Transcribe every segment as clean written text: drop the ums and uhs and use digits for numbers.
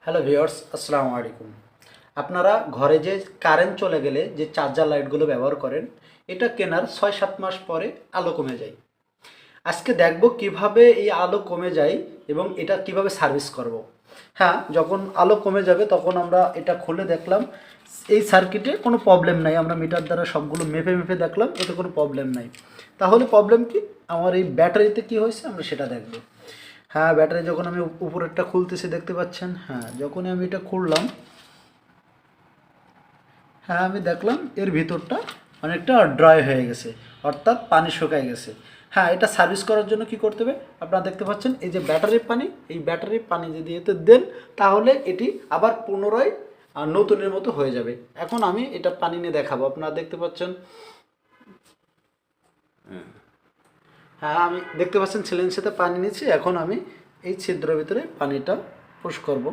Hello viewers, আসসালামু আলাইকুম। আপনারা ঘরে যে কারেন্ট চলে গেলে যে চার্জার লাইটগুলো ব্যবহার করেন, এটা কেনার ৬-৭ মাস পরে আলো কমে যায়। আজকে দেখব কিভাবে এই আলো কমে যায় এবং এটা কিভাবে সার্ভিস করব। হ্যাঁ, যখন আলো কমে যাবে তখন আমরা এটা খুলে দেখলাম এই সার্কিটে কোনো প্রবলেম নাই। আমরা মিটার দ্বারা সবগুলো মেপে মেপে দেখলাম এতে কোনো প্রবলেম নাই। তাহলে প্রবলেম কি? আমার এই ব্যাটারিতে কি হয়েছে আমরা সেটা দেখব। হ্যাঁ, ব্যাটারি যখন আমি উপরেরটা খুলতেছি দেখতে পাচ্ছেন। হ্যাঁ, যখনই আমি এটা খুললাম, হ্যাঁ আমি দেখলাম এর ভিতরটা অনেকটা ড্রাই হয়ে গেছে, অর্থাৎ পানি শুকায় গেছে। হ্যাঁ, এটা সার্ভিস করার জন্য কি করতে হবে? আপনারা দেখতে পাচ্ছেন এই যে ব্যাটারির পানি, এই ব্যাটারির পানি যদি এতে দেন তাহলে এটি আবার পুনরায় নতুনের মতো হয়ে যাবে। এখন আমি এটা পানি নিয়ে দেখাবো, আপনারা দেখতে পাচ্ছেন। হ্যাঁ, আমি দেখতে পাচ্ছেন ছিলেন সাথে পানি নিচ্ছি। এখন আমি এই ছিদ্রের ভিতরে পানিটা পুশ করব।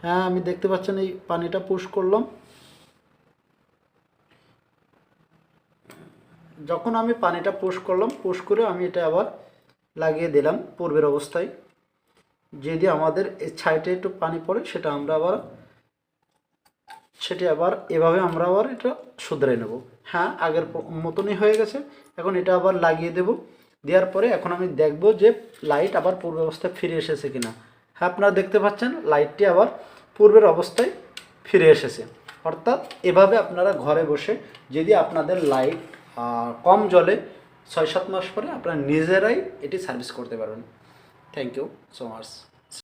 হ্যাঁ, আমি দেখতে পাচ্ছেন এই পানিটা পুশ করলাম। যখন আমি পানিটা পুশ করলাম, পুশ করে আমি এটা আবার লাগিয়ে দিলাম পূর্বের অবস্থায়। যদি আমাদের এই সাইডে একটু পানি পড়ে সেটি আবার এভাবে আমরা আবার এটা শুধরে নেব। হ্যাঁ, আগের মতনই হয়ে গেছে। এখন এটা আবার লাগিয়ে দেব। দেওয়ার পরে এখন আমি দেখব যে লাইট আবার পূর্বের অবস্থায় ফিরে এসেছে কিনা। হ্যাঁ, আপনারা দেখতে পাচ্ছেন লাইটটি আবার পূর্বের অবস্থায় ফিরে এসেছে। অর্থাৎ এভাবে আপনারা ঘরে বসে যদি আপনাদের লাইট কম জ্বলে ৬-৭ মাস পরে আপনারা নিজেরাই এটি সার্ভিস করতে পারবেন। Thank you so much.